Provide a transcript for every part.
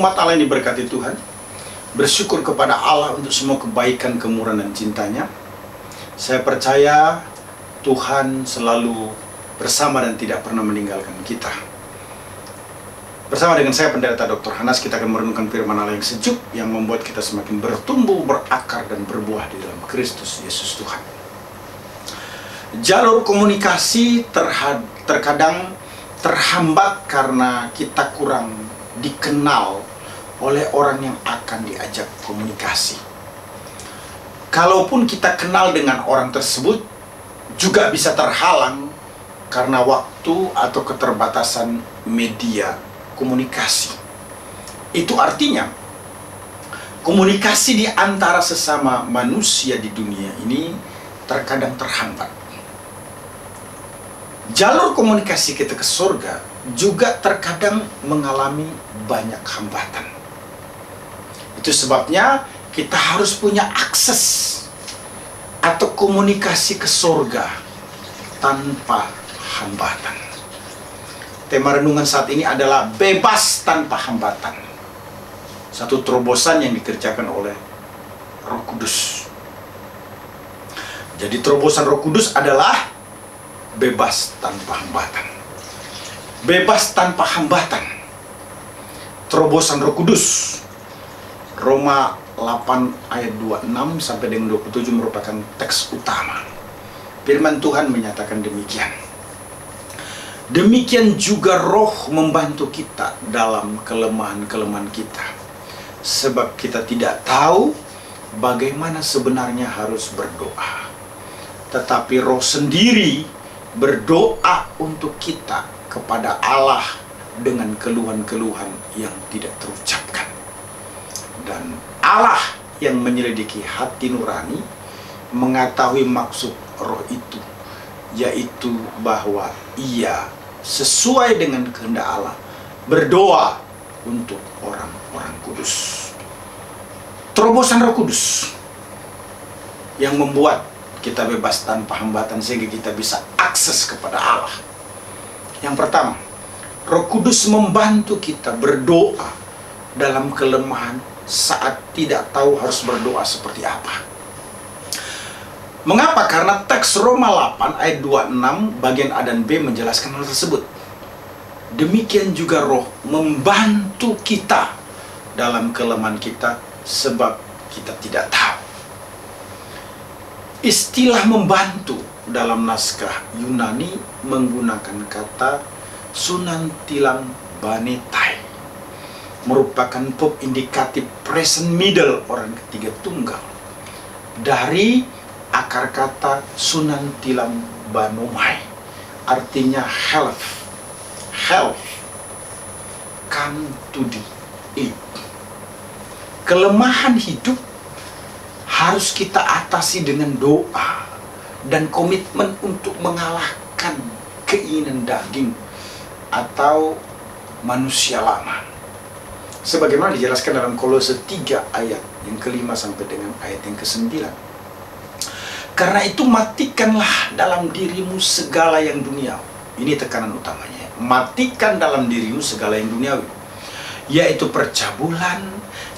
umat Allah yang diberkati Tuhan, bersyukur kepada Allah untuk semua kebaikan, kemurahan, dan cintanya. Saya percaya Tuhan selalu bersama dan tidak pernah meninggalkan kita. Bersama dengan saya, Pendeta Dr. Hanas, kita akan merenungkan firman Allah yang sejuk, yang membuat kita semakin bertumbuh, berakar, dan berbuah di dalam Kristus Yesus Tuhan. Jalur komunikasi terkadang terhambat karena kita kurang dikenal oleh orang yang akan diajak komunikasi. Kalaupun kita kenal dengan orang tersebut, juga bisa terhalang karena waktu atau keterbatasan media komunikasi. Itu artinya komunikasi di antara sesama manusia di dunia ini terkadang terhambat. Jalur komunikasi kita ke surga juga terkadang mengalami banyak hambatan. Itu sebabnya kita harus punya akses atau komunikasi ke surga tanpa hambatan. Tema renungan saat ini adalah bebas tanpa hambatan. Satu terobosan yang dikerjakan oleh Roh Kudus. Jadi terobosan Roh Kudus adalah bebas tanpa hambatan. Bebas tanpa hambatan. Terobosan Roh Kudus. Roma 8 ayat 26 sampai dengan 27 merupakan teks utama. Firman Tuhan menyatakan demikian. Demikian juga Roh membantu kita dalam kelemahan-kelemahan kita. Sebab kita tidak tahu bagaimana sebenarnya harus berdoa. Tetapi Roh sendiri berdoa untuk kita kepada Allah dengan keluhan-keluhan yang tidak terucapkan. Dan Allah yang menyelidiki hati nurani mengetahui maksud Roh itu, yaitu bahwa Ia sesuai dengan kehendak Allah berdoa untuk orang-orang kudus. Terobosan Roh Kudus yang membuat kita bebas tanpa hambatan sehingga kita bisa akses kepada Allah. Yang pertama, Roh Kudus membantu kita berdoa dalam kelemahan saat tidak tahu harus berdoa seperti apa. Mengapa? Karena teks Roma 8 ayat 26 bagian A dan B menjelaskan hal tersebut. Demikian juga Roh membantu kita dalam kelemahan kita sebab kita tidak tahu. Istilah membantu dalam naskah Yunani menggunakan kata sunantilam banetai, merupakan verb indikatif present middle orang ketiga tunggal dari akar kata sunantilam banomai, artinya help, come to the aid. Kelemahan hidup harus kita atasi dengan doa dan komitmen untuk mengalahkan keinginan daging atau manusia lama. Sebagaimana dijelaskan dalam Kolose 3 ayat yang ke-5 sampai dengan ayat yang ke-9. Karena itu matikanlah dalam dirimu segala yang duniawi. Ini tekanan utamanya. Matikan dalam dirimu segala yang duniawi, yaitu percabulan,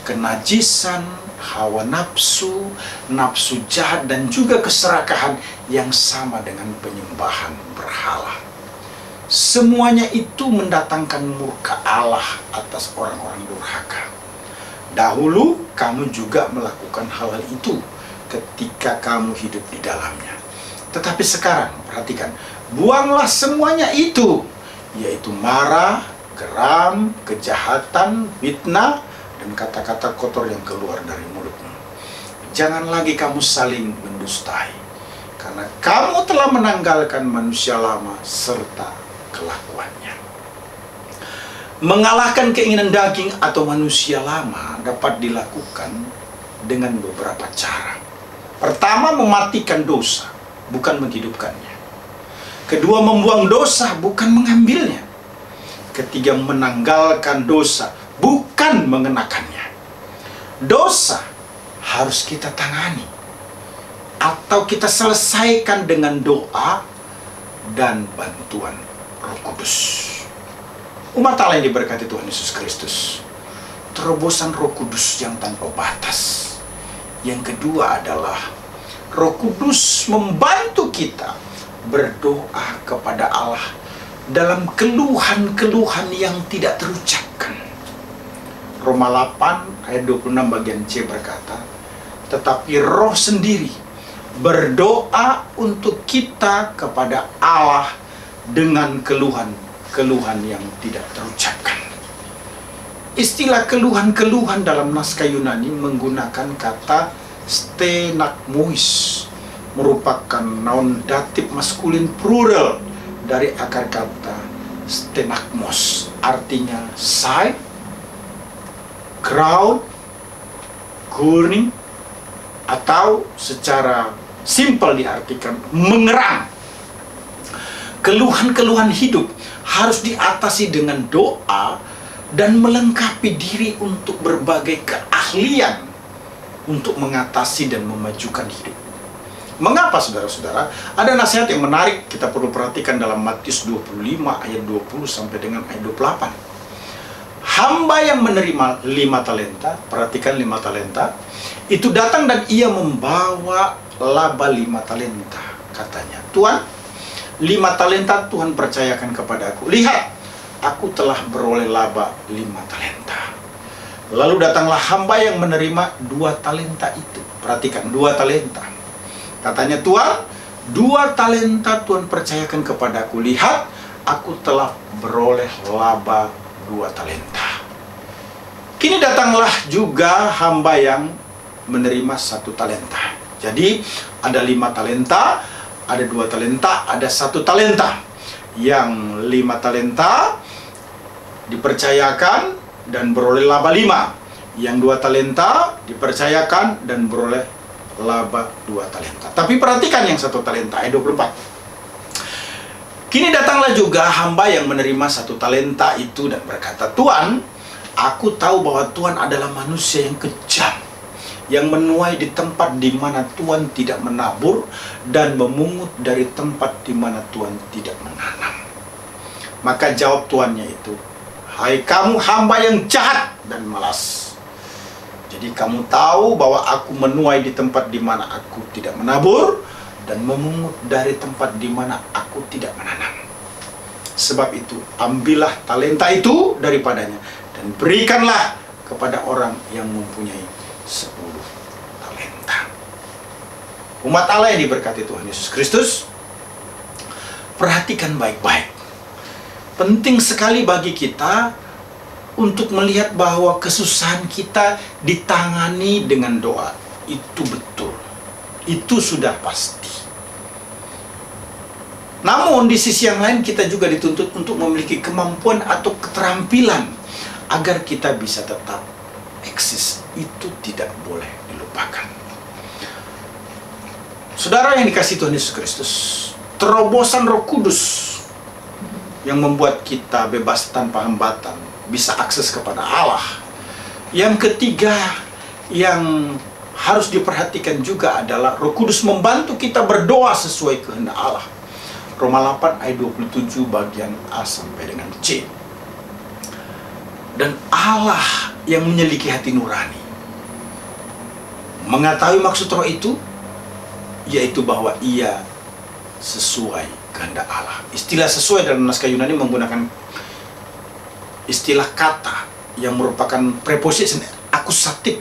kenajisan, hawa nafsu, nafsu jahat, dan juga keserakahan yang sama dengan penyembahan berhala. Semuanya itu mendatangkan murka Allah atas orang-orang durhaka. Dahulu kamu juga melakukan hal-hal itu ketika kamu hidup di dalamnya. Tetapi sekarang, perhatikan, buanglah semuanya itu, yaitu marah, geram, kejahatan, fitnah, dan kata-kata kotor yang keluar dari mulutmu. Jangan lagi kamu saling mendustai, karena kamu telah menanggalkan manusia lama serta kelakuannya. Mengalahkan keinginan daging atau manusia lama dapat dilakukan dengan beberapa cara. Pertama, mematikan dosa, bukan menghidupkannya. Kedua, membuang dosa, bukan mengambilnya. Ketiga, menanggalkan dosa, bukan mengenakannya. Dosa harus kita tangani atau kita selesaikan dengan doa dan bantuan Roh Kudus. Umat Allah yang diberkati Tuhan Yesus Kristus, terobosan Roh Kudus yang tanpa batas. Yang kedua adalah Roh Kudus membantu kita berdoa kepada Allah dalam keluhan-keluhan yang tidak terucapkan. Roma 8 ayat 26 bagian C berkata, tetapi Roh sendiri berdoa untuk kita kepada Allah dengan keluhan-keluhan yang tidak terucapkan. Istilah keluhan-keluhan dalam naskah Yunani menggunakan kata stenagmois, merupakan noun datif maskulin plural dari akar kata stenagmos, artinya sigh, crowd, gurning, atau secara simpel diartikan mengerang. Keluhan-keluhan hidup harus diatasi dengan doa dan melengkapi diri untuk berbagai keahlian untuk mengatasi dan memajukan hidup. Mengapa saudara-saudara? Ada nasihat yang menarik kita perlu perhatikan dalam Matius 25 ayat 20 sampai dengan ayat 28. Hamba yang menerima 5 talenta, perhatikan 5 talenta, itu datang dan ia membawa laba 5 talenta. Katanya, Tuhan, 5 talenta Tuhan percayakan kepadaku. Lihat, aku telah beroleh laba 5 talenta. Lalu datanglah hamba yang menerima 2 talenta itu. Perhatikan, 2 talenta. Katanya, Tuhan, 2 talenta Tuhan percayakan kepadaku. Lihat, aku telah beroleh laba 2 talenta. Kini datanglah juga hamba yang menerima 1 talenta. Jadi, ada 5 talenta, ada 2 talenta, ada 1 talenta. Yang 5 talenta dipercayakan dan beroleh laba 5. Yang 2 talenta dipercayakan dan beroleh laba 2 talenta. Tapi perhatikan yang 1 talenta, ayat 24. Kini datanglah juga hamba yang menerima 1 talenta itu dan berkata, Tuhan, aku tahu bahwa Tuhan adalah manusia yang kejam, yang menuai di tempat di mana Tuhan tidak menabur dan memungut dari tempat di mana Tuhan tidak menanam. Maka jawab tuannya itu, hai kamu hamba yang jahat dan malas. Jadi kamu tahu bahwa aku menuai di tempat di mana aku tidak menabur dan memungut dari tempat di mana aku tidak menanam. Sebab itu, ambillah talenta itu daripadanya dan berikanlah kepada orang yang mempunyai 10 talenta. Umat Allah yang diberkati Tuhan Yesus Kristus, perhatikan baik-baik. Penting sekali bagi kita untuk melihat bahwa kesusahan kita ditangani dengan doa. Itu betul. Itu sudah pasti. Namun di sisi yang lain kita juga dituntut untuk memiliki kemampuan atau keterampilan agar kita bisa tetap eksis. Itu tidak boleh dilupakan. Saudara yang dikasihi Tuhan Yesus Kristus, terobosan Roh Kudus yang membuat kita bebas tanpa hambatan, bisa akses kepada Allah. Yang ketiga yang harus diperhatikan juga adalah Roh Kudus membantu kita berdoa sesuai kehendak Allah. Roma 8 ayat 27 bagian A sampai dengan C. Dan Allah yang menyelidiki hati nurani mengetahui maksud roh itu, yaitu bahwa ia sesuai kehendak Allah. Istilah sesuai dalam naskah Yunani menggunakan istilah kata yang merupakan preposisi akusatif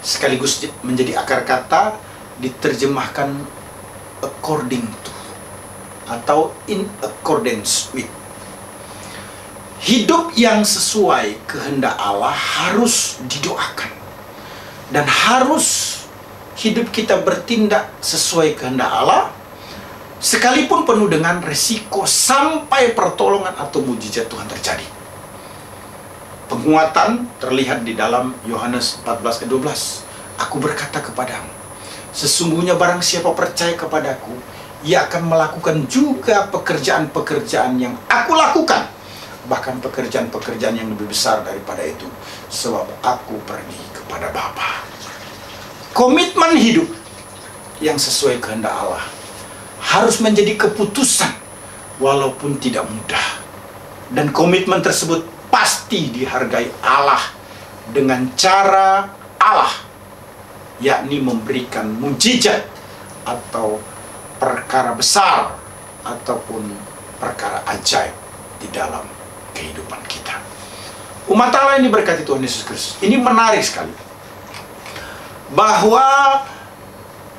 sekaligus menjadi akar kata diterjemahkan according to atau in accordance with. Hidup yang sesuai kehendak Allah harus didoakan dan harus hidup kita bertindak sesuai kehendak Allah, sekalipun penuh dengan resiko sampai pertolongan atau mujizat Tuhan terjadi. Penguatan terlihat di dalam Yohanes 14 ayat 12. Aku berkata kepadamu, sesungguhnya barang siapa percaya kepadaku, ia akan melakukan juga pekerjaan-pekerjaan yang aku lakukan, bahkan pekerjaan-pekerjaan yang lebih besar daripada itu, sebab aku pergi kepada Bapa. Komitmen hidup yang sesuai kehendak Allah harus menjadi keputusan walaupun tidak mudah, dan komitmen tersebut pasti dihargai Allah dengan cara Allah, yakni memberikan mujizat atau perkara besar ataupun perkara ajaib di dalam kehidupan kita. Umat Allah ini berkati Tuhan Yesus Kristus. Ini menarik sekali, bahwa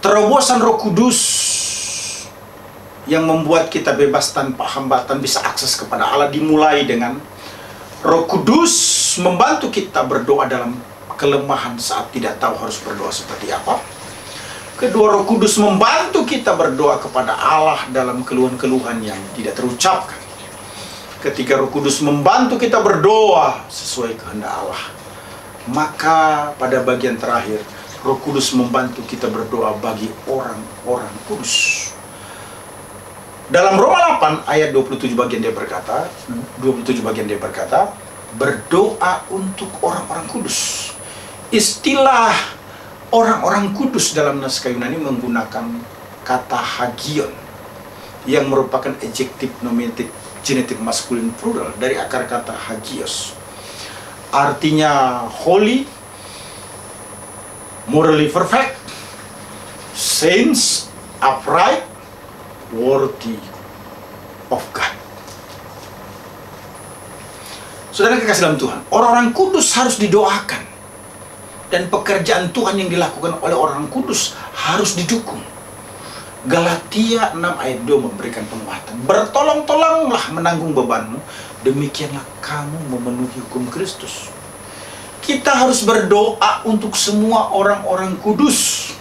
terobosan Roh Kudus yang membuat kita bebas tanpa hambatan, bisa akses kepada Allah, dimulai dengan Roh Kudus membantu kita berdoa dalam kelemahan saat tidak tahu harus berdoa seperti apa. Kedua, Roh Kudus membantu kita berdoa kepada Allah dalam keluhan-keluhan yang tidak terucapkan. Ketika Roh Kudus membantu kita berdoa sesuai kehendak Allah, maka pada bagian terakhir Roh Kudus membantu kita berdoa bagi orang-orang kudus. Dalam Roma 8 ayat 27 bagian dia berkata, berdoa untuk orang-orang kudus. Istilah orang-orang kudus dalam naskah Yunani menggunakan kata hagion, yang merupakan adjektif nominatif genetik maskulin plural dari akar kata hagios. Artinya holy, morally perfect, saints, upright, worthy of God. Saudara kekasih dalam Tuhan, orang-orang kudus harus didoakan, dan pekerjaan Tuhan yang dilakukan oleh orang kudus harus didukung. Galatia 6 ayat 2 memberikan penguatan. Bertolong-tolonglah menanggung bebanmu, demikianlah kamu memenuhi hukum Kristus. Kita harus berdoa untuk semua orang-orang kudus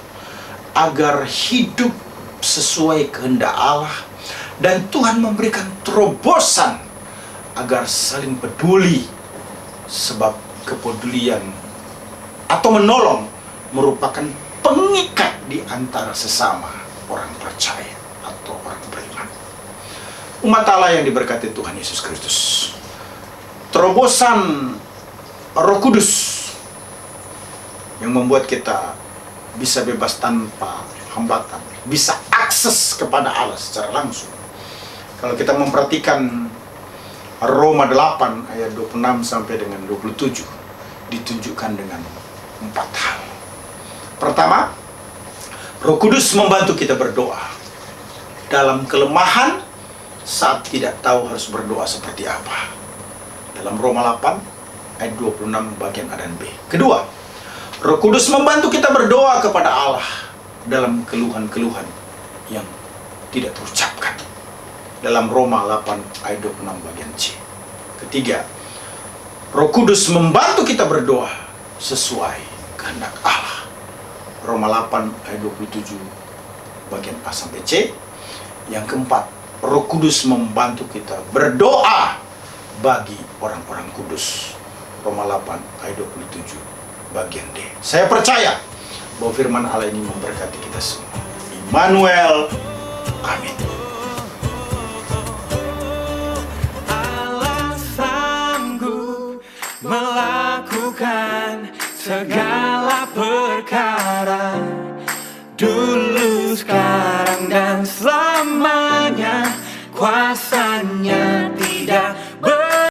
agar hidup sesuai kehendak Allah, dan Tuhan memberikan terobosan agar saling peduli, sebab kepedulian atau menolong merupakan pengikat di antara sesama orang percaya atau orang beriman. Umat Allah yang diberkati Tuhan Yesus Kristus, terobosan Roh Kudus yang membuat kita bisa bebas tanpa hambatan, bisa akses kepada Allah secara langsung. Kalau kita memperhatikan Roma 8 ayat 26 sampai dengan 27, ditunjukkan dengan 4 hal. Pertama, Roh Kudus membantu kita berdoa dalam kelemahan saat tidak tahu harus berdoa seperti apa. Dalam Roma 8 ayat 26 bagian A dan B. Kedua, Roh Kudus membantu kita berdoa kepada Allah dalam keluhan-keluhan yang tidak terucapkan. Dalam Roma 8 ayat 26 bagian C. Ketiga, Roh Kudus membantu kita berdoa sesuai kehendak Allah. Roma 8 ayat 27 bagian A sampai C. Yang keempat, Roh Kudus membantu kita berdoa bagi orang-orang kudus. Roma 8 ayat 27 bagian D. Saya percaya bahwa firman Allah ini memberkati kita semua. Immanuel. Amin. Allah sanggup melakukan segala perkara, dulu, sekarang, dan selamanya. Kuasanya